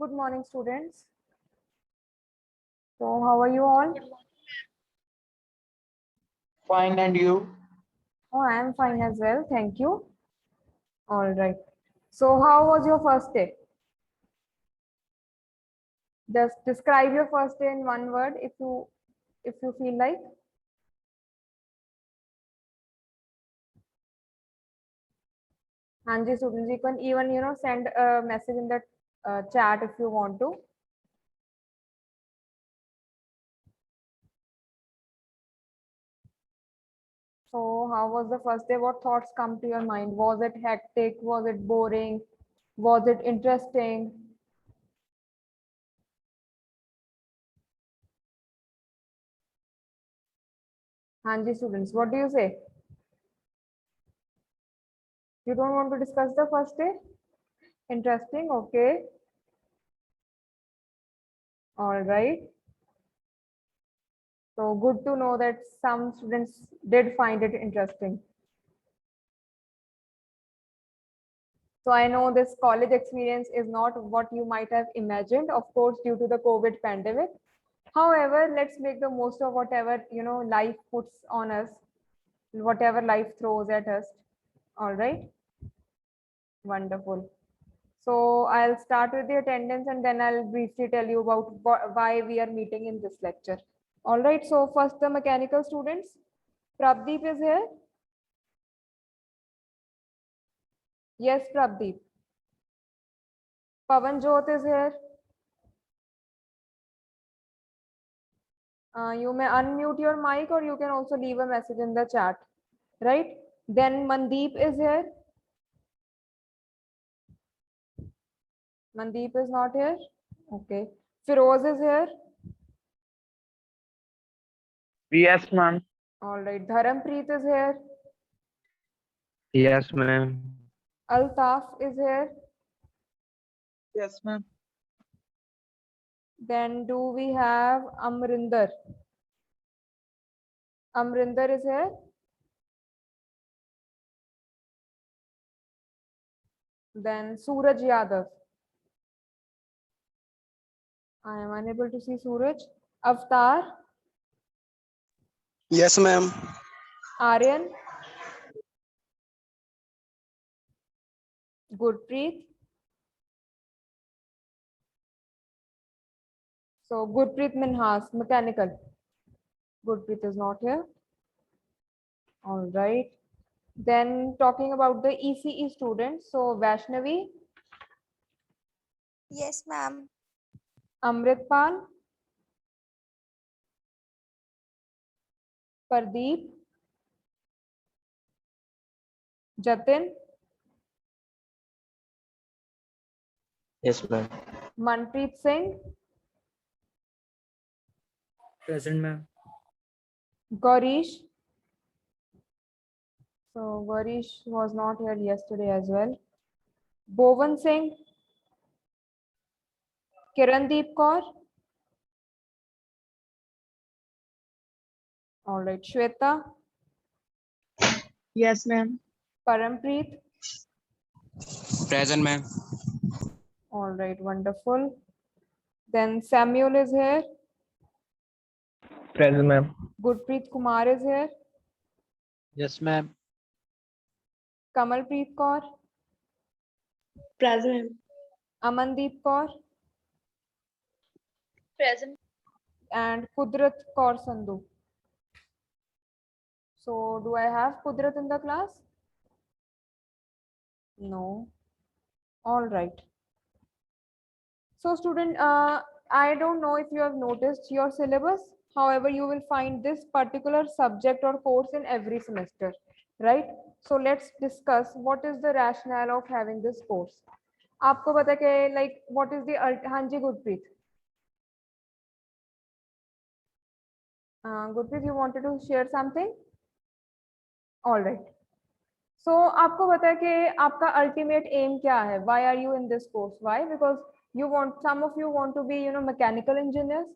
Good morning, students. So, how are you all? Fine, and you? Oh, I am fine as well. Thank you. All right. So, how was your first day? Just describe your first day in one word if you feel like. Hanji students, you can even send a message in the chat if you want to. So, how was the first day? What thoughts come to your mind? Was it hectic? Was it boring? Was it interesting? Hanji students, what do you say? You don't want to discuss the first day? Interesting, okay. All right. So good to know that some students did find it interesting. So I know this college experience is not what you might have imagined, of course, due to the COVID pandemic. However, let's make the most of whatever, life puts on us, whatever life throws at us. All right. Wonderful. So I'll start with the attendance and then I'll briefly tell you about why we are meeting in this lecture. All right. So first, the mechanical students. Prabdeep is here. Yes, Prabdeep. Pavanjot is here. You may unmute your mic or you can also leave a message in the chat, right? Then Mandeep is here. Mandeep is not here. Okay. Firoz is here. Yes, ma'am. All right. Dharampreet is here. Yes, ma'am. Altaf is here. Yes, ma'am. Then do we have Amrinder? Amrinder is here. Then Suraj Yadav. I am unable to see Suraj. Avtar, Yes, ma'am. Aryan, Gurpreet. So Gurpreet Minhas, mechanical. Gurpreet is not here. All right. Then talking about the ECE students. So Vaishnavi, Yes, ma'am. Amritpal, Pardeep, Jatin, Yes, ma'am. Manpreet Singh, Present, ma'am. Gaurish. So Gaurish was not here yesterday as well. Bovan Singh, Kirandeep Kaur. All right. Shweta, Yes, ma'am. Parampreet. Present, ma'am. All right. Wonderful. Then Samuel is here. Present, ma'am. Gurpreet Kumar is here. Yes, ma'am. Kamalpreet Kaur, Present. Amandeep Kaur, Present. and Kudrat Kaur Sandhu. So do I have Kudrat in the class? No. All right. So student, I don't know if you have noticed your syllabus. However, you will find this particular subject or course in every semester, right? So let's discuss what is the rationale of having this course. आपको पता है like what is the हाँ जी Gurpreet Gurpreet, you wanted to share something? All right. So आपको पता है कि आपका ultimate aim क्या है? Why are you in this course? Why? Because some of you want to be, mechanical engineers.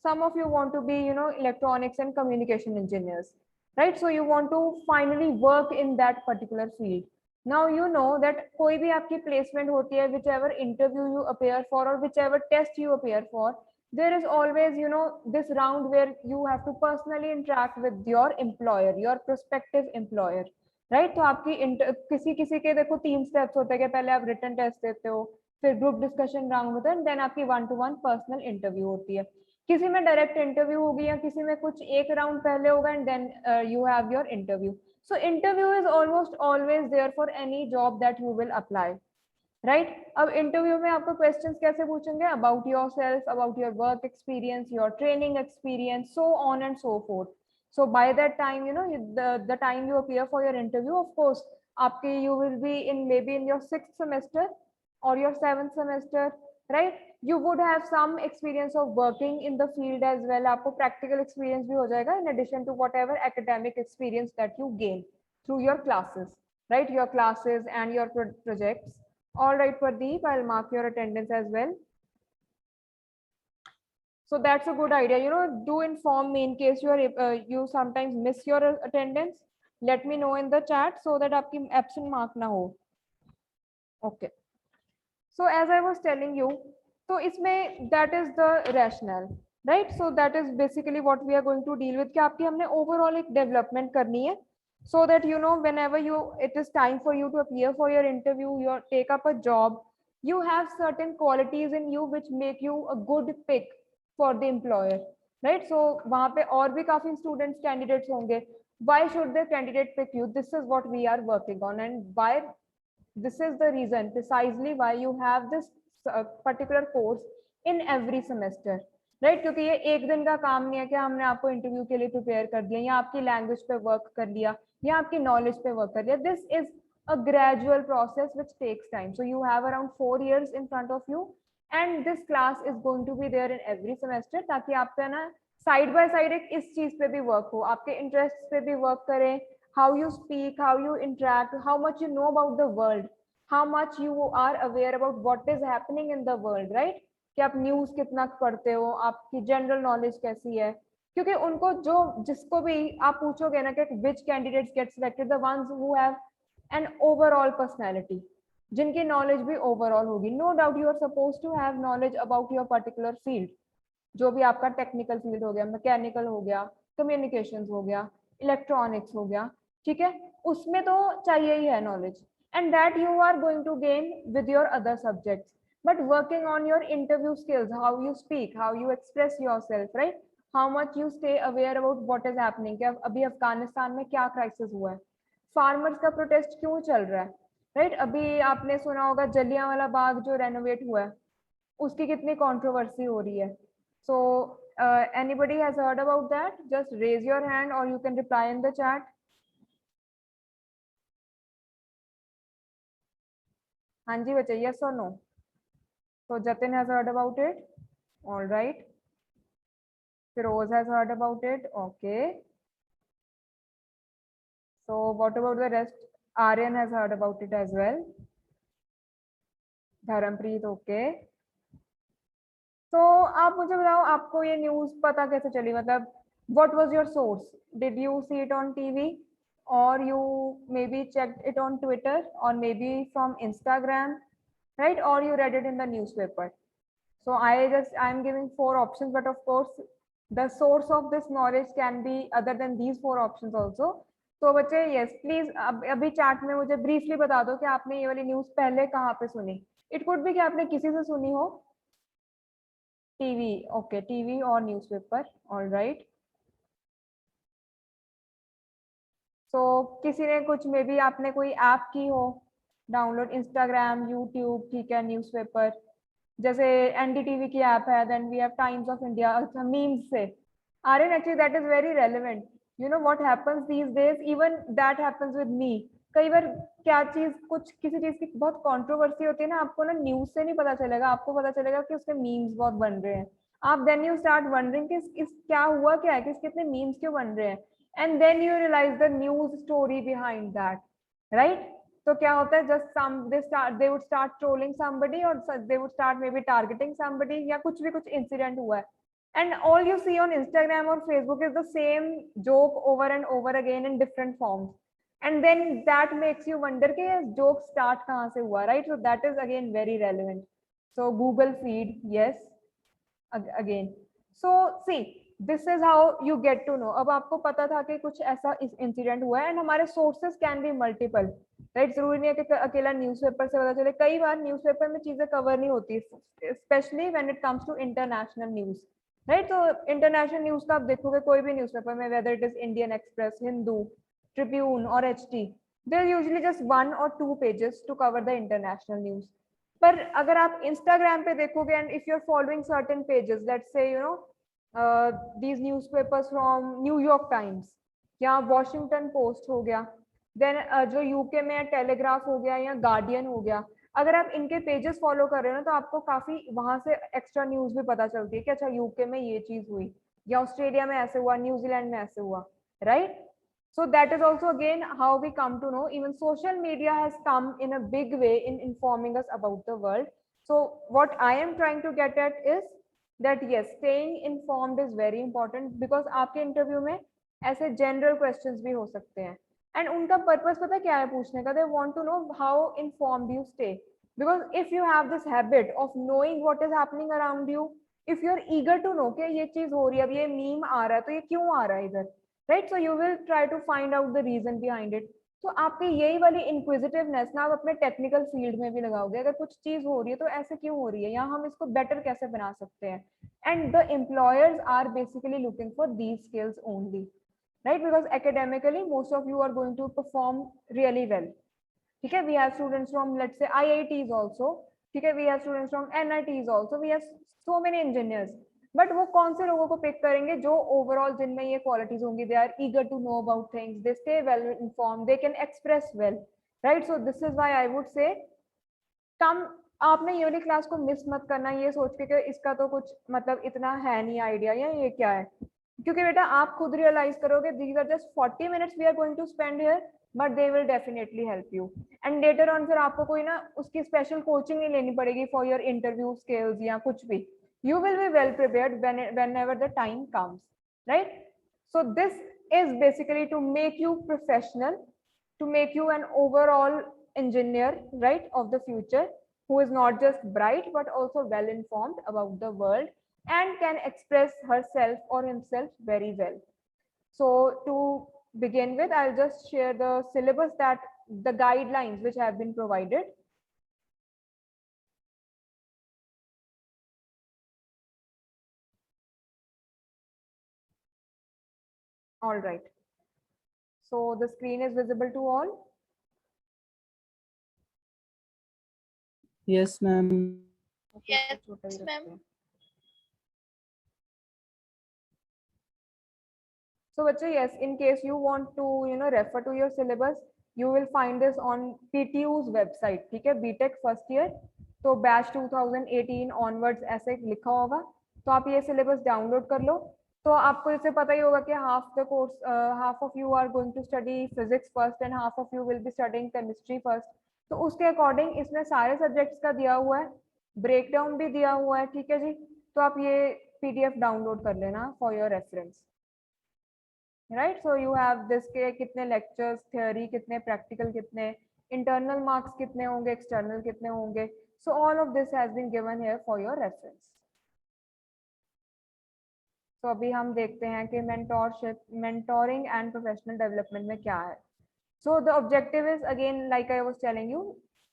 Some of you want to be, electronics and communication engineers, right? So you want to finally work in that particular field. Now you know that कोई भी आपकी placement होती है, whichever interview you appear for or whichever test you appear for, there is always, you know, this round where you have to personally interact with your employer, your prospective employer, right? तो आपकी किसी किसी के देखो 3 steps होते हैं कि पहले आप written test देते हो, फिर group discussion round होता है, and then आपकी 1-to-1 personal interview होती है. किसी में direct interview होगी या किसी में कुछ एक round पहले होगा and then you have your interview. So interview is almost always there for any job that you will apply, right? अब interview में आपको questions कैसे पूछेंगे? About yourself, about your work experience, your training experience, so on and so forth. So by that time, you know, the time you appear for your interview, of course, आपके you will be in maybe in your 6th semester or your 7th semester, right? You would have some experience of working in the field as well. आपको practical experience भी हो जाएगा in addition to whatever academic experience that you gain through your classes, right? Your classes and your projects. All right, Pradeep, I'll mark your attendance as well. So that's a good idea. You know, do inform me in case you are you sometimes miss your attendance. Let me know in the chat so that आपकी absent mark ना हो. Okay. So as I was telling you, so इसमें that is the rationale, right? So that is basically what we are going to deal with कि आपकी हमने overall एक development करनी है, so that you know whenever it is time for you to appear for your interview, you take up a job, you have certain qualities in you which make you a good pick for the employer, right? So वहाँ पे और भी काफी students candidates होंगे. Why should the candidate pick you? This is what we are working on, and why this is the reason precisely why you have this particular course in every semester, right? क्योंकि ये एक दिन का काम नहीं है कि हमने आपको इंटरव्यू के लिए प्रिपेयर कर दिया या आपकी लैंग्वेज पे वर्क कर लिया या आपकी नॉलेज पे वर्क कर लिया. This is a gradual process which takes time. So you have around 4 years in front of you, and this class is going to be there in every semester ताकि आपका ना साइड बाय साइड एक इस चीज पे भी work हो, आपके इंटरेस्ट पे भी वर्क करें. How you speak, how you interact, how much you know about the world, how much you are aware about what is happening in the world, right? कि आप न्यूज कितना पढ़ते हो, आपकी जनरल नॉलेज कैसी है. क्योंकि उनको जो जिसको भी आप पूछोगे ना कि which candidates get selected, the ones who have an overall personality, जिनकी नॉलेज भी ओवरऑल होगी. No doubt you are suppose to have knowledge about your particular field, जो भी आपका टेक्निकल फील्ड हो गया, मैकेनिकल हो गया, कम्युनिकेशंस हो गया, इलेक्ट्रॉनिक्स हो गया, ठीक है, उसमें तो चाहिए ही है knowledge, and that you are going to gain with your other subjects. But working on your interview skills, how you speak, how you express yourself, right, how much you stay aware about what is happening, कि अभी अफगानिस्तान में क्या crisis हुआ है, farmers का protest क्यों चल रहा है, राइट? अभी आपने सुना होगा जलियांवाला बाग जो रेनोवेट हुआ है, उसकी कितनी कंट्रोवर्सी हो रही है. सो anybody has heard about that? Just raise your hand or you can reply in the chat. हाँ जी बच्चे, yes or no? So Jatin has heard about it. All right. Firoz has heard about it. Okay. So what about the rest? Aryan has heard about it as well. Dharampreet, okay. तो आप मुझे बताओ, आपको ये news पता कैसे चली? मतलब what was your source? Did you see it on TV, or you maybe checked it on Twitter, or maybe from Instagram, right? Or you read it in the newspaper? So I'm giving 4 options, but of course the source of this knowledge can be other than these 4 options also. तो बच्चे yes please अभी chat में मुझे briefly बता दो कि आपने ये वाली न्यूज़ पहले कहाँ पे सुनी. It could be कि आपने किसी से सुनी हो. TV, okay, TV or newspaper, all right. So किसी ने कुछ मे बी आपने कोई ऐप की हो डाउनलोड, इंस्टाग्राम, यूट्यूब, ठीक है, न्यूज़पेपर, जैसे एनडीटीवी की ऐप है, then we have Times of India, अच्छा मीम्स से. Aryan, actually that is very relevant. You know what happens these days, even that happens with me. कई बार क्या चीज, कुछ किसी चीज की बहुत कंट्रोवर्सी होती है ना, आपको ना न्यूज से नहीं पता चलेगा, आपको पता चलेगा कि उसके मीम्स बहुत बन रहे हैं. आप देन यू स्टार्ट वंडरिंग कि इस क्या हुआ, क्या है, किसके इतने मीम्स क्यों बन रहे हैं, and then you realise the news story behind that, right? तो क्या होता है, just they would start trolling somebody, or they would start maybe targeting somebody, या कुछ भी कुछ इंसिडेंट हुआ है, and all you see on Instagram or Facebook is the same joke over and over again in different forms. and then that makes you wonder कि ये joke start कहाँ से हुआ, right? So that is again very relevant. So Google feed, yes, again. So see, this is how you get to know. अब आपको पता था कि कुछ ऐसा इंसिडेंट हुआ है, एंड हमारे sources can be multiple, right? जरूरी नहीं है कि अकेला न्यूज़पेपर से पता चले, कई बार न्यूज़पेपर में चीजें कवर नहीं होती, specially when it comes to international news, right? तो इंटरनेशनल न्यूज़ का आप देखोगे कोई भी न्यूज़पेपर में, whether it is Indian Express, Hindu, Tribune और HT, there usually just 1 or 2 pages to cover the international news. पर अगर आप इंस्टाग्राम पे देखोगे, and if you are following certain pages, let's say you know these newspapers from New York Times या Washington Post हो गया, then जो UK में टेलीग्राफ हो गया या गार्डियन हो गया, अगर आप इनके पेजेस फॉलो कर रहे हो ना, तो आपको काफी वहां से एक्स्ट्रा न्यूज भी पता चलती है कि अच्छा यूके में ये चीज हुई, या ऑस्ट्रेलिया में ऐसे हुआ, न्यूजीलैंड में ऐसे हुआ, right? So that is also again how we come to know. Even social media has come in a big way in informing us about the world. So what I am trying to get at is that yes, staying informed is very important, because आपके interview में ऐसे general questions भी हो सकते हैं, and उनका purpose पता क्या है पूछने का? They want to know how informed you stay, because if you have this habit of knowing what is happening around you, if you are eager to know कि ये चीज हो रही है, अब ये मीम आ रहा है तो ये क्यों आ रहा है इधर, right? So you will try to find out the reason behind it. तो आपकी यही वाली इंक्विजिटिवनेस ना आप अपने टेक्निकल फील्ड में भी लगाओगे. अगर कुछ चीज हो रही है तो ऐसे क्यों हो रही है, या हम इसको बेटर कैसे बना सकते हैं, and the employers are basically looking for these skills only, right? Because academically most of you are going to perform really well. ठीक है, we have students from let's say IITs also, ठीक है, we have students from NITs also, we have so many engineers, but वो कौन से लोगों को pick करेंगे जो ओवरऑल जिनमें ये क्वालिटीज होंगी? They are eager to know about things, they stay well informed, they can express well, right? So this is why I would say come, आपने ये वाली क्लास को मिस मत करना ये सोच के कि इसका तो कुछ मतलब इतना है नहीं आइडिया, या ये क्या है, क्योंकि बेटा आप खुद रियलाइज करोगे these are just 40 minutes we are going to spend here, but they will definitely help you, and later on फिर आपको कोई ना उसकी स्पेशल कोचिंग नहीं लेनी पड़ेगी फॉर योर इंटरव्यू स्किल्स या कुछ भी. You will be well prepared whenever the time comes, right? So this is basically to make you professional, to make you an overall engineer, right, of the future, who is not just bright but also well informed about the world and can express herself or himself very well. So to begin with, I'll just share the syllabus, that the guidelines which have been provided. All right. So the screen is visible to all? Yes, ma'am. Yes, ma'am. So bache, yes, in case you want to refer to your syllabus, you will find this on PTU's website. ठीक है, BTech first year, तो batch 2018 onwards ऐसे लिखा होगा, तो आप ये syllabus download कर लो. तो आपको इससे पता ही होगा कि half of you are going to study physics first and half of you will be studying chemistry first. तो उसके अकॉर्डिंग इसमें सारे सब्जेक्ट्स का दिया हुआ है, ब्रेक डाउन भी दिया हुआ है, ठीक है जी? तो आप ये PDF डाउनलोड कर लेना for your reference, right? So you have this के कितने लेक्चर्स, थ्योरी कितने, प्रैक्टिकल कितने, इंटरनल मार्क्स कितने होंगे, एक्सटर्नल कितने होंगे. So all of this has been given here for your reference. तो अभी हम देखते हैं कि मेंटोरिंग एंड प्रोफेशनल डेवलपमेंट में क्या है. So the objective is again like I was telling you,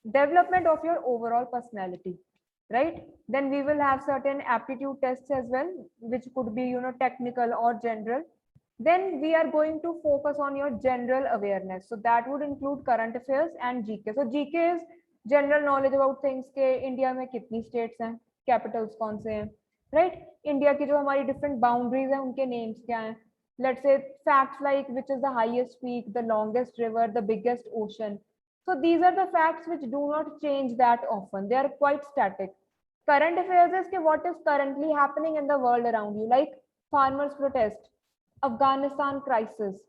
development of your overall personality, right? Then we will have certain aptitude tests as well, which could be technical or general. Then we are going to focus on your general awareness, so that would include current affairs and GK. So GK is general knowledge about things के India में कितनी states हैं, capitals कौन से हैं, right? India की जो हमारी different boundaries हैं उनके names क्या हैं. Let's say facts like which is the highest peak, the longest river, the biggest ocean. So these are the facts which do not change that often. They are quite static. Current affairs is what is currently happening in the world around you, like farmers' protest, Afghanistan crisis,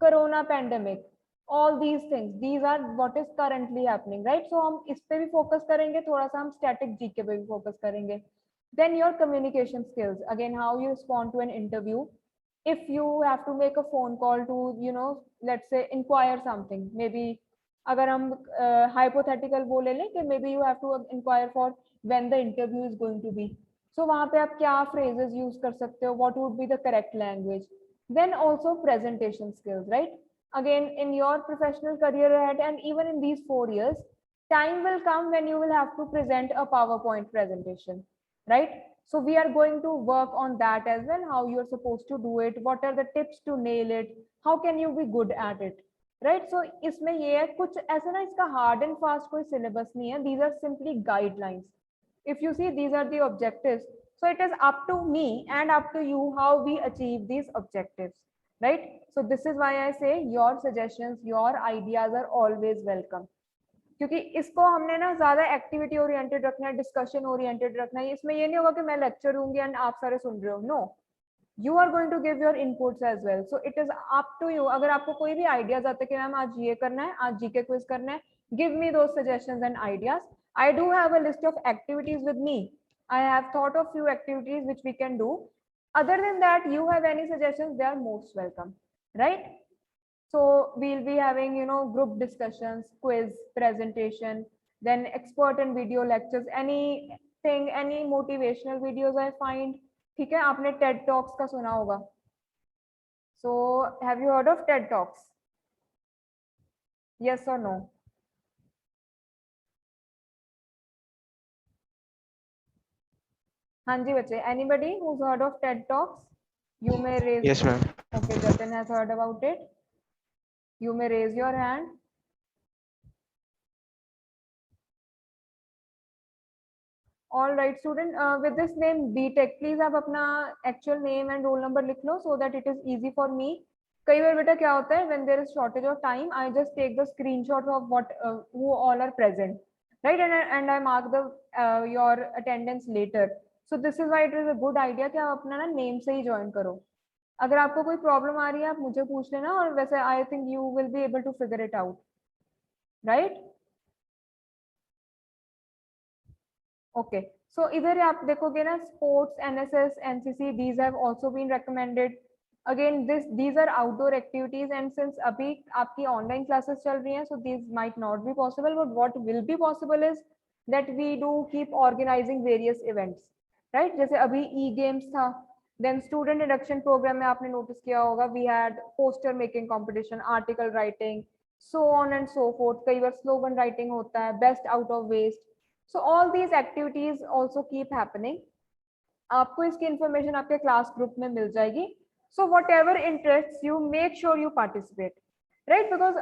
Corona pandemic, all these things. These are what is currently happening, right? So हम इस पे भी focus करेंगे, थोड़ा सा हम static GK पे भी focus करेंगे. Then your communication skills, again how you respond to an interview, if you have to make a phone call to, let's say inquire something, maybe अगर हम hypothetical वो ले लें कि maybe you have to inquire for when the interview is going to be, so वहाँ पे आप क्या phrases use कर सकते हो, what would be the correct language. Then also presentation skills, right? Again, in your professional career ahead and even in these 4 years, time will come when you will have to present a PowerPoint presentation, right? So we are going to work on that as well, how you're supposed to do it, what are the tips to nail it, how can you be good at it, right? So इसमें ये है कुछ ऐसा ना, इसका hard and fast कोई syllabus नहीं है, these are simply guidelines. If you see, these are the objectives, so it is up to me and up to you how we achieve these objectives, right? So this is why I say your suggestions, your ideas are always welcome. क्योंकि इसको हमने ना ज्यादा activity oriented रखना है, discussion oriented रखना है, इसमें ये नहीं होगा कि मैं लेक्चर दूंगी एंड आप सारे सुन रहे हो, no, you are going to give your inputs as well, so it is up to you. अगर आपको कोई भी आइडियाज आते हैं कि मैम आज ये करना है, आज जीके क्विज करना है, give me those suggestions and ideas. I do have a list of activities with me. I have thought of few activities which we can do. Other than that, you have any suggestions, they are most welcome, right? So we'll be having, group discussions, quiz, presentation, then expert and video lectures, anything, any motivational videos I find. ठीक है, आपने TED Talks का सुना होगा. So have you heard of TED Talks? Yes or no? हाँ जी बच्चे, anybody who's heard of TED Talks? You may raise. Yes, ma'am. Okay, Jatin has heard about it. You may raise your hand. All right, student, with this name BTech, please आप अपना actual name and roll number लिख लो so that it is easy for me. कई बार बेटा क्या होता है, when there is shortage of time, I just take the screenshot of what who all are present, right? And I mark the your attendance later. So this is why it is a good idea कि आप अपना ना name से ही join करो. अगर आपको कोई problem आ रही है, आप मुझे पूछ लेना, और वैसे I think you will be able to figure it out, right? Okay, so इधर आप देखोगे ना, sports, NSS, NCC, these have also been recommended. Again, these are outdoor activities, and since अभी आपकी online classes चल रही हैं, so these might not be possible, but what will be possible is that we do keep organizing various events, right? जैसे अभी e-games था, then student induction program में आपने notice किया होगा, we had poster making competition, article writing, so on and so forth. कई बार slogan writing होता है, best out of waste. So all these activities also keep happening. आपको इसकी information आपके class group में मिल जाएगी. So whatever interests you, make sure you participate, right? Because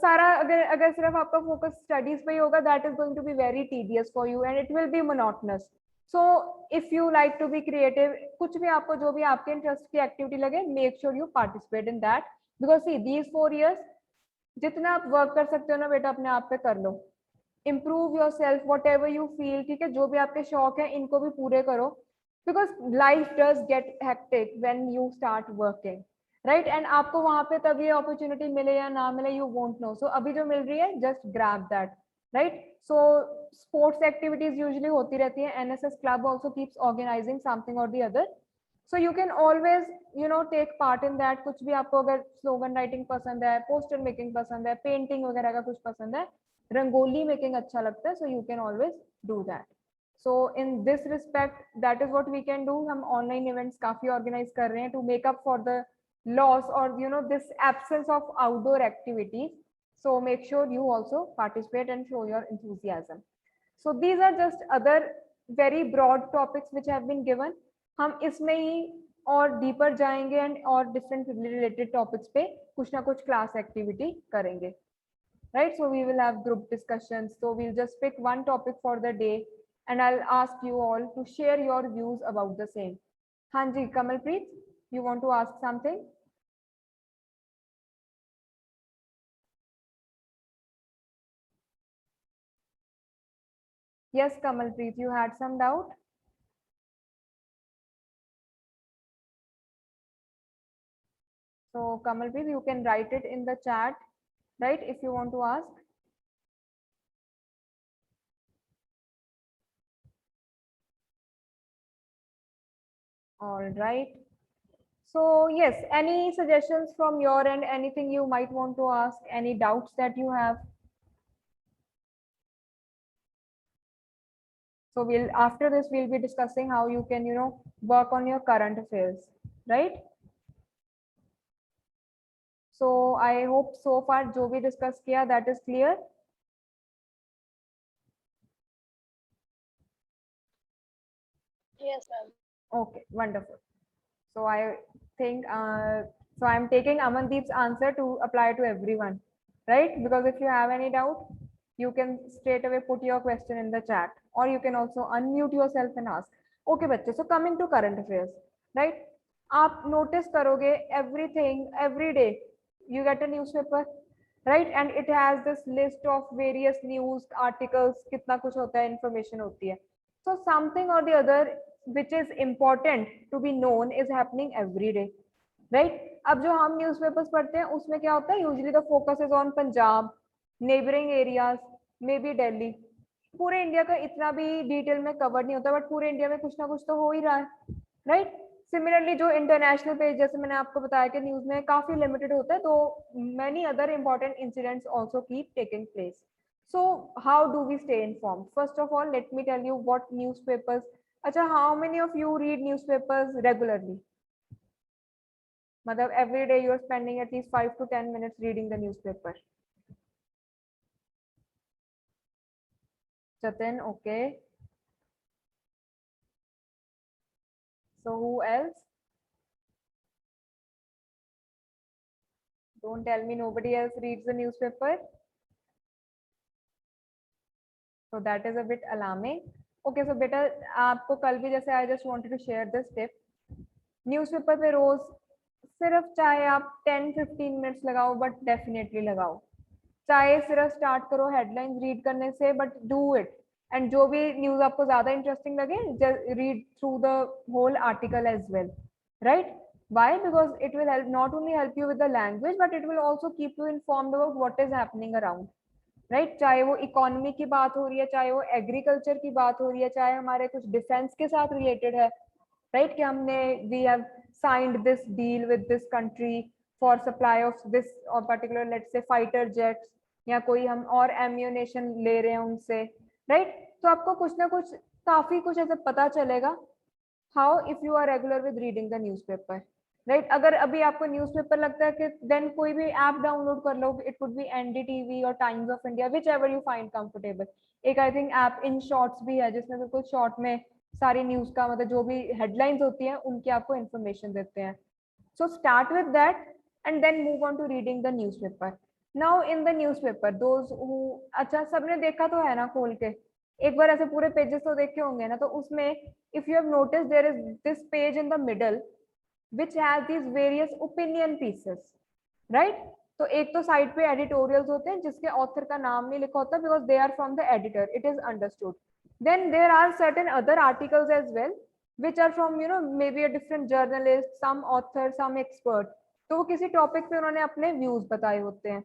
सारा अगर सिर्फ आपका focus studies पे ही होगा, that is going to be very tedious for you and it will be monotonous. So if you like to be creative, कुछ भी आपको जो भी आपके interest की activity लगे, make sure you participate in that. Because see, these 4 years, जितना आप work कर सकते हो ना बेटा, अपने आप पे कर लो. Improve yourself, whatever you feel, ठीक है, जो भी आपके शौक है इनको भी पूरे करो, because life does get hectic when you start working, right? And आपको वहाँ पे तब ये opportunity मिले या ना मिले, you won't know. So अभी जो मिल रही है, just grab that, right? So sports activities usually होती रहती है, NSS club also keeps organizing something or the other, so you can always take part in that. कुछ भी आपको अगर slogan writing पसंद है, poster making पसंद है, painting वगैरह का कुछ पसंद है, रंगोली मेकिंग अच्छा लगता है, so you can always do that. So in this respect, that is what we can do. हम online events काफी organize कर रहे हैं to make up for the loss or this absence of outdoor activities. So make sure you also participate and show your enthusiasm. So these are just other very broad topics which have been given. हम इसमें ही और deeper जाएंगे and और different related topics पे कुछ ना कुछ class activity करेंगे. Right, so we will have group discussions. So we'll just pick one topic for the day and I'll ask you all to share your views about the same. Hanji, Kamalpreet, you want to ask something? Yes, Kamalpreet, you had some doubt? So Kamalpreet, you can write it in the chat, right, if you want to ask. All right. So yes, any suggestions from your end, anything you might want to ask, any doubts that you have? So we'll, after this, we'll be discussing how you can, work on your current affairs, right? So I hope so far जो भी discuss किया, that is clear. Yes, ma'am. Okay, wonderful. So I think, so I'm taking Amandeep's answer to apply to everyone, right? Because if you have any doubt, you can straight away put your question in the chat, or you can also unmute yourself and ask. Okay, बच्चे, so coming to current affairs, right? आप notice करोगे everything, every day, you get a newspaper, right? And it has this list of various news articles, कितना कुछ होता है, information होती है. So something or the other which is important to be known is happening every day, right? अब जो हम newspapers पढ़ते हैं उसमें क्या होता है, usually the focus is on Punjab, neighbouring areas, may be Delhi. पूरे इंडिया का इतना भी डिटेल में कवर नहीं होता, बट पूरे इंडिया में कुछ ना कुछ तो हो ही रहा है, राइट? सिमिलरली जो इंटरनेशनल पेज, जैसे मैंने आपको बताया कि न्यूज में काफी लिमिटेड होता है, तो many other important incidents also keep taking place. So how do we stay informed? First of all, let me tell you what newspapers. अच्छा, how many of you read newspapers regularly? मतलब every day you are spending at least 5 to 10 minutes reading the newspaper. Jatin, okay. So who else? Don't tell me nobody else reads the newspaper. So that is a bit alarming. Okay, so beta, आपको कल भी जैसे I just wanted to share this tip. Newspaper पे रोज सिर्फ चाहे आप 10-15 minutes लगाओ, but definitely लगाओ. चाहे सिर्फ स्टार्ट करो हेडलाइंस रीड करने से, बट डू इट. एंड जो भी न्यूज आपको ज्यादा इंटरेस्टिंग लगे, read through the whole article as well, right? Why? Because it will help, not only help you with the language, but it will also keep you informed about what is happening around, right? चाहे वो economy की बात हो रही है, चाहे वो agriculture की बात हो रही है, चाहे हमारे कुछ डिफेंस के साथ रिलेटेड है, राइट? कि हमने we have signed this deal with this country for supply of this or particular, let's say, fighter jets, या कोई हम और एम्यूनेशन ले रहे हैं उनसे, राइट? तो आपको कुछ ना कुछ काफी कुछ ऐसे पता चलेगा. How? If you are regular with reading the newspaper, right? अगर अभी आपको न्यूज़पेपर लगता है कि देन कोई भी ऐप डाउनलोड कर लो. इट कुड बी एनडीटीवी और Times of India, whichever you find comfortable. एक I think app Inshorts भी है, जिसमें बिल्कुल शॉर्ट में सारी न्यूज का, मतलब जो भी हेडलाइंस होती हैं उनकी आपको इन्फॉर्मेशन देते हैं. So start with that and then move on to reading the newspaper. Now in the newspaper, those who, अच्छा सबने देखा तो है ना खोल के, एक बार ऐसे पूरे पेजेस तो देखे होंगे ना. तो उसमें if you have notice, there is this page in the middle which has these various opinion pieces, right? तो एक तो साइड पे एडिटोरियल्स होते हैं जिसके ऑथर का नाम नहीं लिखा होता, because they are from the editor, it is understood. Then there are certain other articles as well which are from, maybe a different journalist, some author, some expert. तो वो किसी टॉपिक पे उन्होंने अपने व्यूज बताए होते हैं.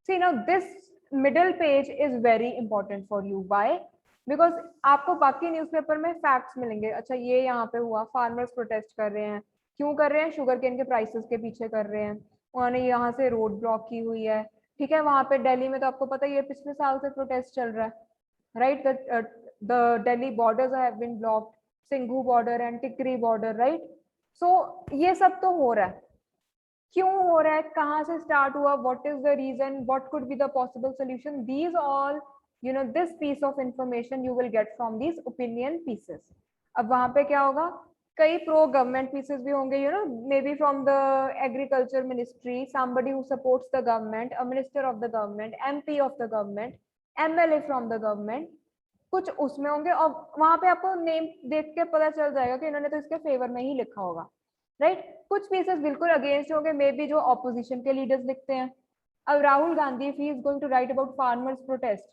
See now this middle page is very important for you. Why? Because आपको बाकी न्यूज़पेपर में फैक्ट्स मिलेंगे. अच्छा, ये यहाँ पे हुआ, फार्मर्स प्रोटेस्ट कर रहे हैं. क्यों कर रहे हैं? शुगर केन के प्राइसेस के पीछे कर रहे हैं. उन्होंने यहाँ से रोड ब्लॉक की हुई है, ठीक है? वहां पे दिल्ली में तो आपको पता ही है, पिछले साल से प्रोटेस्ट चल रहा है, right? The Delhi borders have been blocked, Singhu border and Tikri border, right? So ये सब तो हो रहा है. क्यों हो रहा है? कहाँ से स्टार्ट हुआ? What is the reason? What could be the possible solution? These all, this piece of information you will get from these opinion pieces. अब वहां पे क्या होगा? कई प्रो गवर्नमेंट पीसेस भी होंगे, may be from the agriculture ministry, somebody who supports the government, a minister of the government, MP of the government, MLA from the government, कुछ उसमें होंगे. और वहां पे आपको नेम देख के पता चल जाएगा कि इन्होंने तो इसके फेवर में ही लिखा होगा, राइट? कुछ पीसेस बिल्कुल अगेंस्ट होंगे, मे बी जो ऑपोजिशन के लीडर्स लिखते हैं. अब Rahul Gandhi, if he is going to write about farmers protest,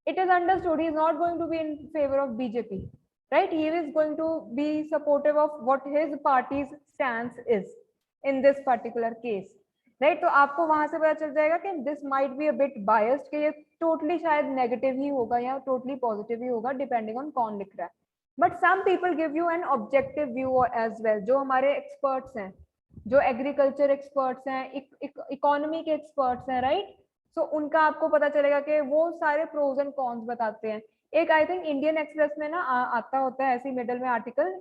it is understood he is not going to be in favor of BJP, right? He is going to be supportive of what his party's stance is in this particular case, right? तो आपको वहां से पता चल जाएगा कि this might be a bit biased, कि ये totally शायद negative ही होगा या totally positive ही होगा, depending on कौन लिख रहा है. But some people give you an objective view as well, जो हमारे experts हैं, जो एग्रीकल्चर एक्सपर्ट्स हैं, इकोनॉमी के एक्सपर्ट्स हैं, राइट? सो उनका आपको पता चलेगा कि वो सारे प्रोज एंड कॉन्स बताते हैं। एक आई थिंक इंडियन एक्सप्रेस में ना आता होता है ऐसे मिडल में article,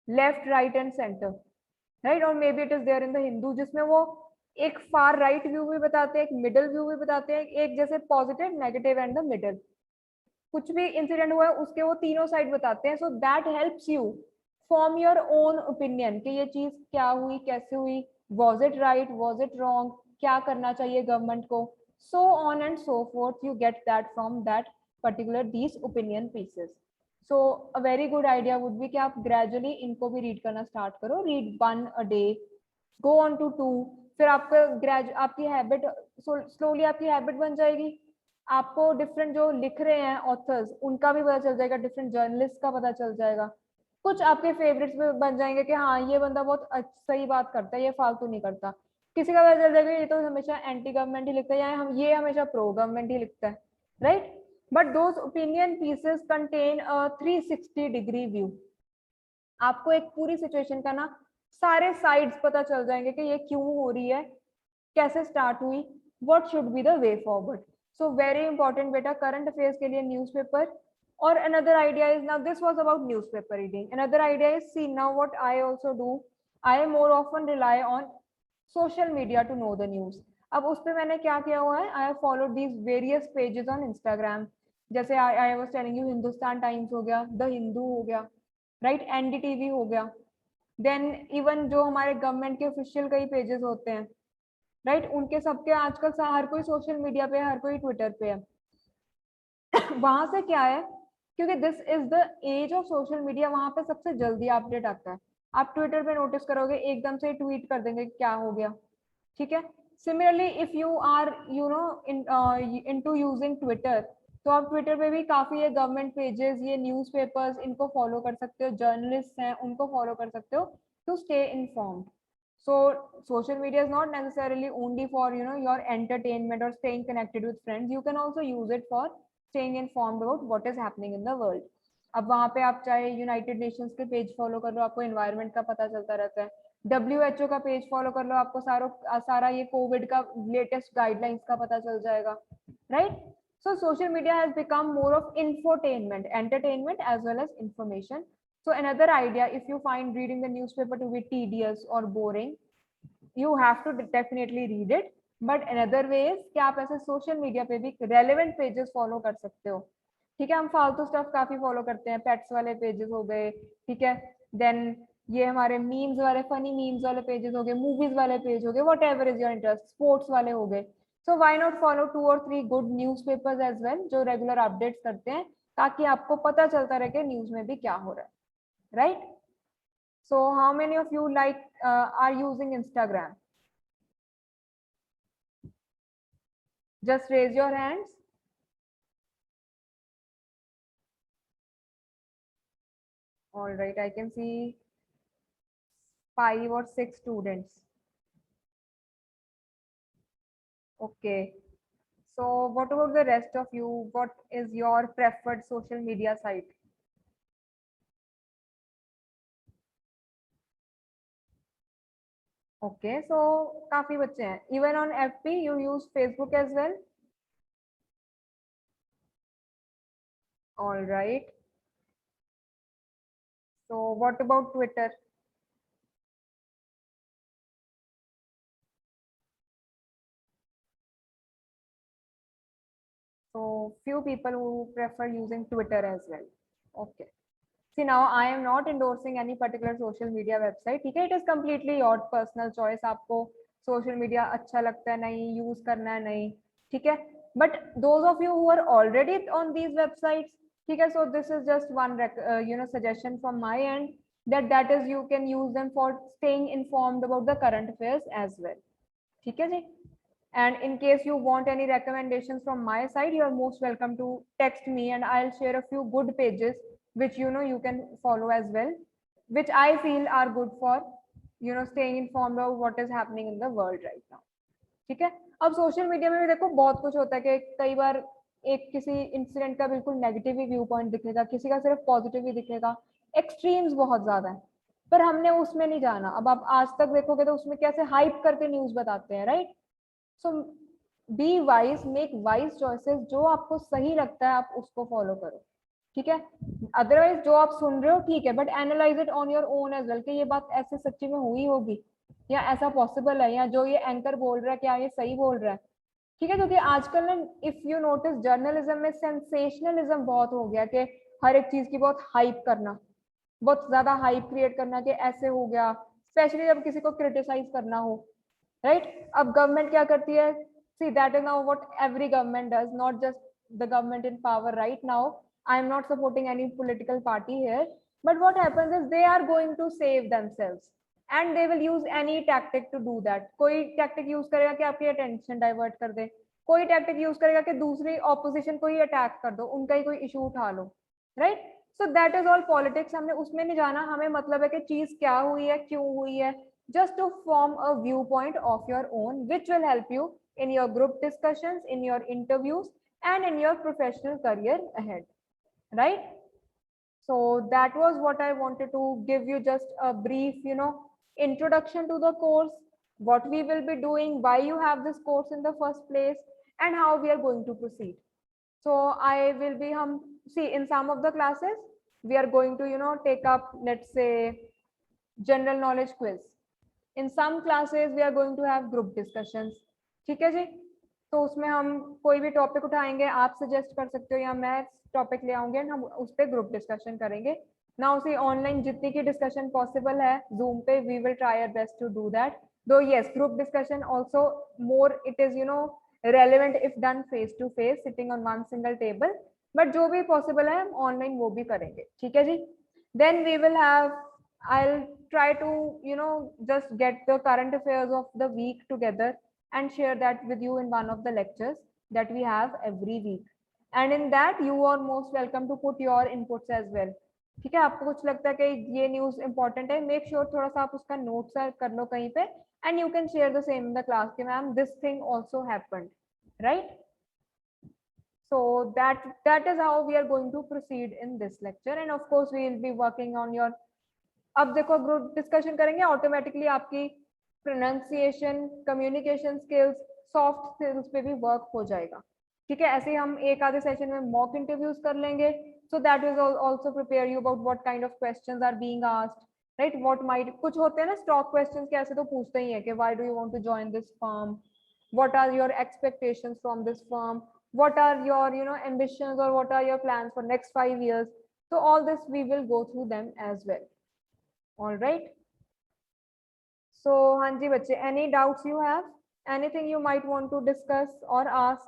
left right and centre, right? और maybe it is there in the Hindu, जिसमें वो एक फार राइट व्यू भी बताते हैं, एक मिडल व्यू भी बताते हैं, एक जैसे positive, negative and the middle. कुछ भी इंसिडेंट हुआ है उसके वो तीनों साइड बताते हैं। So that helps you form your own opinion कि ये चीज क्या हुई, कैसे हुई, was it right, was it wrong, क्या करना चाहिए गवर्नमेंट को, so on and so forth. You get that from that particular these opinion pieces. So a very good idea would be कि आप gradually इनको भी read करना start करो, read 1 a day, go on to 2, फिर आपका आपकी हैबिट स्लोली आपकी हैबिट बन जाएगी। आपको डिफरेंट जो लिख रहे हैं ऑथर्स उनका भी पता चल जाएगा, डिफरेंट जर्नलिस्ट का पता चल जाएगा, कुछ आपके फेवरेट्स भी बन जाएंगे कि हाँ ये बंदा बहुत सही बात करता है, ये फालतू नहीं करता। किसी का पता चल जाएगा ये तो हमेशा एंटी गवर्नमेंट ही लिखता है, या ये हमेशा प्रो गवर्नमेंट ही लिखता है, right? But those opinion pieces contain a 360 degree view. आपको एक पूरी सिचुएशन का ना सारे साइड्स पता चल जाएंगे कि ये क्यों हो रही है, कैसे स्टार्ट हुई, what should be the way forward. So very important बेटा करंट अफेयर्स के लिए न्यूज़पेपर। और another idea is, now this was about newspaper reading, another idea is, see now what I also do, I more often rely on social media to know the news. अब उस पे मैंने क्या किया हुआ है, I have followed these various pages on Instagram, जैसे I was telling you Hindustan times हो गया, द हिंदू हो गया, राइट, NDTV हो गया, देन इवन जो हमारे गवर्नमेंट के ऑफिशियल कई पेजेस होते हैं, राइट, उनके सबके आजकल हर कोई सोशल मीडिया पे है, हर कोई ट्विटर पे है। वहां से क्या है, क्योंकि this is the age of social media, वहां पे सबसे जल्दी अपडेट आता है। आप ट्विटर पे नोटिस करोगे एकदम से ट्वीट कर देंगे क्या हो गया, ठीक है? Similarly if you are you know into using Twitter, तो आप ट्विटर पे भी काफी ये गवर्नमेंट पेजेस, ये न्यूज़पेपर्स, इनको फॉलो कर सकते हो, जर्नलिस्ट हैं उनको फॉलो कर सकते हो to stay informed. So social media is not necessarily only for your entertainment or staying connected with friends. You can also use it for staying informed about what is happening in the world. अब वहाँ पे आप चाहे United Nations के page follow कर लो, आपको environment का पता चलता रहता है। WHO का पेज फॉलो कर लो, आपको सारा ये कोविड का लेटेस्ट गाइडलाइंस का पता चल जाएगा, right? So social media has become more of infotainment, entertainment as well as information. So another idea, if you find reading the newspaper to be tedious or boring, you have to definitely read it. But another way is कि आप ऐसे social media पे भी relevant pages follow कर सकते हो, ठीक है? हम फालतू स्टफ काफी फॉलो करते हैं, पेट्स वाले पेजेस हो गए, ठीक है, देन ये हमारे मीम्स वाले, फनी मीम्स वाले पेजेस हो गए, मूवीज वाले पेज हो गए, whatever is your interest, sports वाले हो गए। So why not follow 2 or 3 good newspapers as well, जो रेगुलर अपडेट्स करते हैं, ताकि आपको पता चलता रहे कि न्यूज में भी क्या हो रहा है, right? So how many of you are using Instagram? Just raise your hands. All right, I can see 5 or 6 students. Okay, so what about the rest of you? What is your preferred social media site? Okay, so काफी बच्चे हैं। Even on FB you use Facebook as well? All right. So what about Twitter? So few people who prefer using Twitter as well. Okay. See, now I am not endorsing any particular social media website. ठीक है, it is completely your personal choice. आपको social media अच्छा लगता है नहीं, use करना है नहीं, ठीक है? But those of you who are already on these websites, ठीक है, so this is just one suggestion from my end, that is you can use them for staying informed about the current affairs as well. ठीक है जी? And in case you want any recommendations from my side, you are most welcome to text me and I'll share a few good pages which you can follow as well, which I feel are good for staying informed about what is happening in the world right now. ठीक है? अब social media में भी देखो बहुत कुछ होता है कि कई बार एक किसी इंसिडेंट का बिल्कुल नेगेटिव ही व्यू पॉइंट दिखेगा, किसी का सिर्फ पॉजिटिव ही दिखेगा, एक्सट्रीम्स बहुत ज्यादा है, पर हमने उसमें नहीं जाना। अब आप आज तक देखोगे तो उसमें कैसे हाइप करके न्यूज बताते हैं, right? So be wise, make wise choices, जो आपको सही लगता है आप उसको फॉलो करो, ठीक है? अदरवाइज जो आप सुन रहे हो ठीक है, but analyse it on your own as well, कि ये बात ऐसे सच्ची में हुई होगी या ऐसा पॉसिबल है, या जो ये एंकर बोल रहा है क्या ये सही बोल रहा है, ठीक है? क्योंकि आजकल ना, इफ यू नोटिस, जर्नलिज्म में सेंसेशनलिज्म बहुत हो गया, कि हर एक चीज की बहुत हाइप करना, बहुत ज्यादा हाइप क्रिएट करना कि ऐसे हो गया, स्पेशली जब किसी को क्रिटिसाइज करना हो, राइट? अब गवर्नमेंट क्या करती है, see that is now what every government does, not just the government in power right now. I am not supporting any political party here, but what happens is they are going to save themselves and they will use any tactic to do that. कोई tactic use करेगा कि आपकी attention divert कर दे, कोई tactic use करेगा कि दूसरी opposition को ही attack कर दो, उनका ही कोई issue उठा लो, right? So that is all politics. हमने उसमें नहीं जाना, हमें मतलब है कि चीज क्या हुई है, क्यों हुई है, just to form a viewpoint of your own, which will help you in your group discussions, in your interviews, and in your professional career ahead. Right? So that was what I wanted to give you, just a brief, introduction to the course, what we will be doing, why you have this course in the first place, and how we are going to proceed. So I will be, see, in some of the classes we are going to take up, let's say, general knowledge quiz. In some classes we are going to have group discussions. ठीक है जी? तो उसमें हम कोई भी topic उठाएंगे, आप suggest कर सकते हो या मैं टॉपिक ले आऊंगे, हम उस पर ग्रुप डिस्कशन करेंगे ना। उसी ऑनलाइन जितनी की डिस्कशन पॉसिबल है जूम पे, we will try our best to do that, though yes, group discussion also more it is relevant if done face to face, sitting on one single table, but जो भी possible है हम online वो भी करेंगे, ठीक है जी? Then we will have, I'll try to just get the current affairs of the week together and share that with you in one of the lectures that we have every week, and in that you are most welcome to put your inputs as well. ठीक है? आपको कुछ लगता है कि ये news important है, make sure थोड़ा सा आप उसका नोट कर लो कहीं पे, and you can share the same in the class कि ma'am this thing also happened, right? So that is how we are going to proceed in this lecture, and of course we will be working on your, अब देखो group discussion करेंगे, automatically आपकी pronunciation, communication skills, soft skills पे भी work हो जाएगा, ठीक है? ऐसे ही हम एक आधे सेशन में मॉक इंटरव्यूज कर लेंगे, so that will also prepare you about what kind of questions are being asked, right? What might, कुछ होते हैं ना स्टॉक क्वेश्चंस के, ऐसे तो पूछते ही है कि why do you want to join this firm, what are your expectations from this firm, what are your ambitions, or what are your plans for next 5 years. So all this we will go through them as well. All right, so hanji bache, any doubts you have, anything you might want to discuss or ask?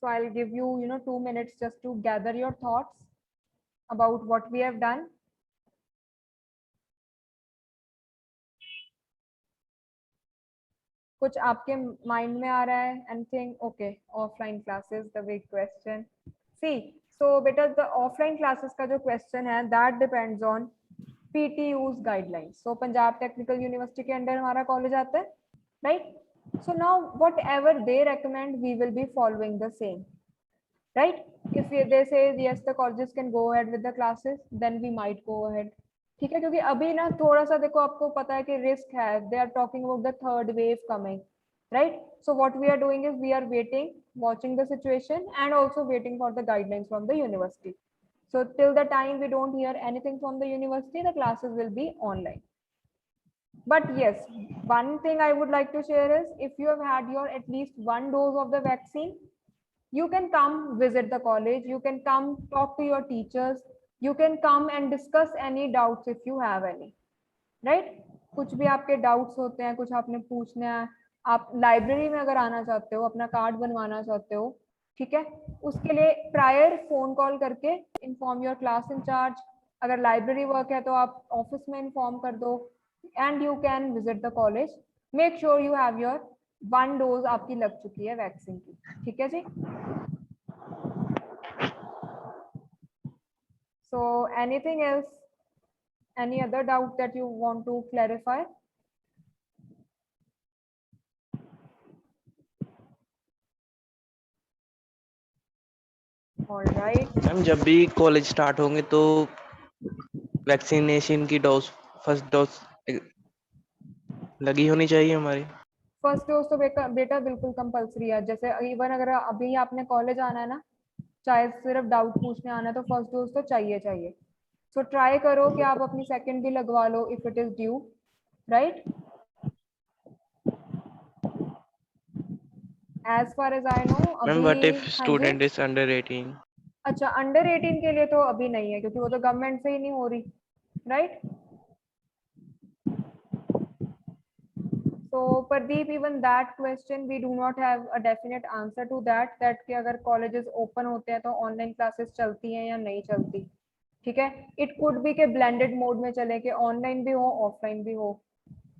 So I'll give you 2 minutes just to gather your thoughts about what we have done. कुछ आपके mind में आ रहा है? Anything? Okay, offline classes, the big question. See, so बेटा, the offline classes का जो question है that depends on PTU's guidelines. So Punjab Technical University के अंडर हमारा कॉलेज आता है, right? So now whatever they recommend we will be following the same, right? If they say yes the colleges can go ahead with the classes, then we might go ahead, ठीक है? क्योंकि अभी ना थोड़ा सा देखो, आपको पता है कि रिस्क है, they are talking about the third wave coming, right? So what we are doing is we are waiting, watching the situation, and also waiting for the guidelines from the university. So till the time we don't hear anything from the university, the classes will be online. But yes, one thing I would like to share is, if you have had your at least one dose of the vaccine, you can come visit the college, you can come talk to your teachers, you can come and discuss any doubts if you have any, right? कुछ भी आपके doubts होते हैं, कुछ आपने पूछना है, आप लाइब्रेरी में अगर आना चाहते हो, अपना कार्ड बनवाना चाहते हो, ठीक है? उसके लिए प्रायर फोन कॉल करके इन्फॉर्म योर क्लास इंचार्ज. अगर लाइब्रेरी वर्क है तो आप ऑफिस में इन्फॉर्म कर दो, and you can visit the college. Make sure you have your 1 dose आपकी लग चुकी है वैक्सीन की, ठीक है जी? So anything else, any other doubt that you want to clarify? All right, ma'am जब भी कॉलेज स्टार्ट होंगे तो वैक्सीनेशन की डोज फर्स्ट डोज लगी होनी चाहिए हमारी। फर्स्ट डोज तो बेटा बिल्कुल कंपलसरी है। जैसे इवन अगर अभी आपने कॉलेज आना है ना, चाहे सिर्फ डाउट पूछने आना है, तो फर्स्ट डोज तो चाहिए चाहिए। सो ट्राई करो कि आप अपनी सेकंड भी लगवा लो if it is due, right. As far as I know ma'am what अभी, इफ हाँ जी, स्टूडेंट इज अंडर 18? अच्छा अंडर 18 के लिए तो अभी नहीं है, क्योंकि वो तो गवर्नमेंट से ही नहीं हो रही, right. So Pradeep, even that question we do not have a definite answer to that कि अगर colleges open होते हैं तो online classes चलती हैं या नहीं चलती, ठीक है। It could be के blended mode में चले, कि online भी हो offline भी हो,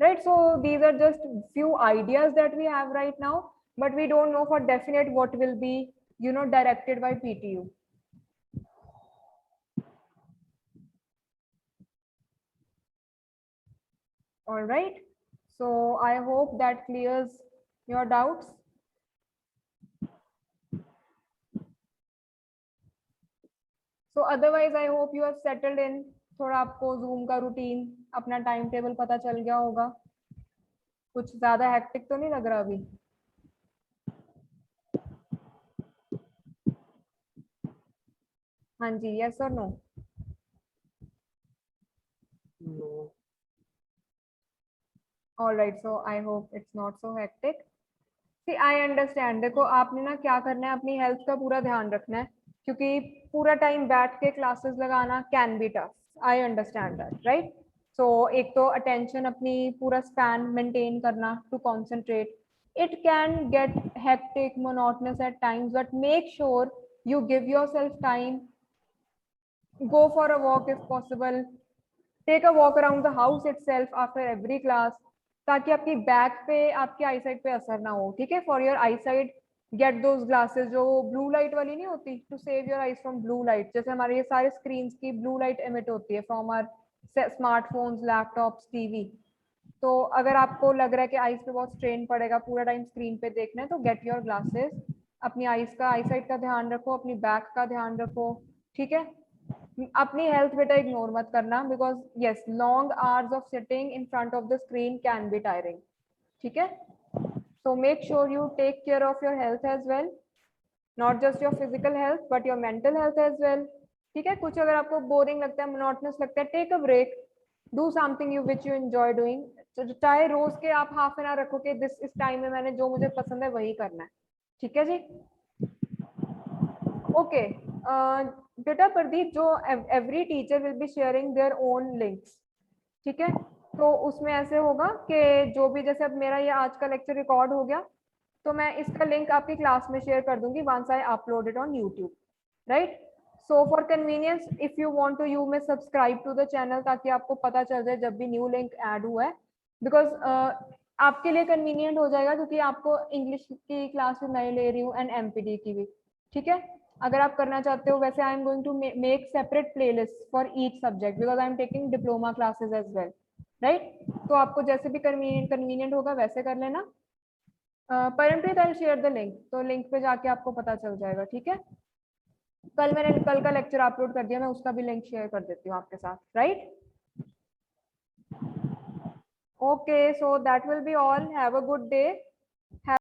right? So these are just few ideas that we have right now, but we don't know for definite what will be, you know, directed by PTU. All right. So I hope that clears your doubts. So otherwise I hope you have settled in. थोड़ा आपको Zoom का routine, अपना time table पता चल गया होगा। कुछ ज्यादा हेक्टिक तो नहीं लग रहा अभी? हाँ जी, yes or no? No. All right, so I hope it's not so hectic. See, I understand. देखो आपने ना क्या करना है, अपनी हेल्थ का पूरा ध्यान रखना है, क्योंकि पूरा टाइम बैठ के क्लासेस लगाना can be tough. I understand that, right. So एक तो अटेंशन अपनी पूरा स्पैन मेंटेन करना to concentrate, it can get hectic, monotonous at times, but make sure you give yourself time. Go for a walk if possible. Take a walk around the house itself after every class, ताकि आपकी back पे, आपकी आई site पे असर ना हो, ठीक है। For your eyesight get those glasses जो ब्लू लाइट वाली नहीं होती, to save your eyes from blue light. जैसे हमारे ये सारे स्क्रीन की ब्लू लाइट एमिट होती है from our smartphones, laptops, TV. तो अगर आपको लग रहा है कि आईज पे बहुत स्ट्रेन पड़ेगा, पूरा टाइम स्क्रीन पे देखना है, तो गेट योर ग्लासेस। अपनी आईज का, आई साइट का ध्यान रखो, अपनी बैक का ध्यान रखो, ठीक है। अपनी हेल्थ बेटा इग्नोर मत करना, because yes, long hours of sitting in front of the screen can be tiring, ठीक है। So make sure you take care of your health as well, not just your physical health but your mental health as well, ठीक है। कुछ अगर आपको boring लगता है, monotonous लगता है, take a break, do something you which you enjoy doing. चाहे रोज के आप हाफ एन आवर रखो कि दिस इस टाइम में मैंने जो मुझे पसंद है वही करना है, ठीक है जी। ओके बेटा प्रदीप, जो every teacher will be sharing their own links, ठीक है। तो उसमें ऐसे होगा कि जो भी, जैसे अब मेरा ये आज का लेक्चर रिकॉर्ड हो गया, तो मैं इसका लिंक आपकी क्लास में शेयर कर दूंगी once I upload it on YouTube, right. So for convenience, if you want to, you may subscribe to the channel, ताकि आपको पता चल जाए जब भी न्यू लिंक ऐड हुआ है। बिकॉज आपके लिए कन्वीनियंट हो जाएगा, क्योंकि आपको इंग्लिश की क्लास भी मैं ले रही हूँ एंड एमपीडी की भी, ठीक है। अगर आप करना चाहते हो, वैसे I am going to make separate playlist for each subject, because I am taking diploma classes as well, right. तो आपको जैसे भी कन्वीनियंट होगा वैसे कर लेना। Parampreet, I share the link, तो लिंक पे जाके आपको पता चल जाएगा, ठीक है। मैंने कल का लेक्चर अपलोड कर दिया, मैं उसका भी लिंक शेयर कर देती हूँ आपके साथ, right. Okay, so that will be all, have a good day.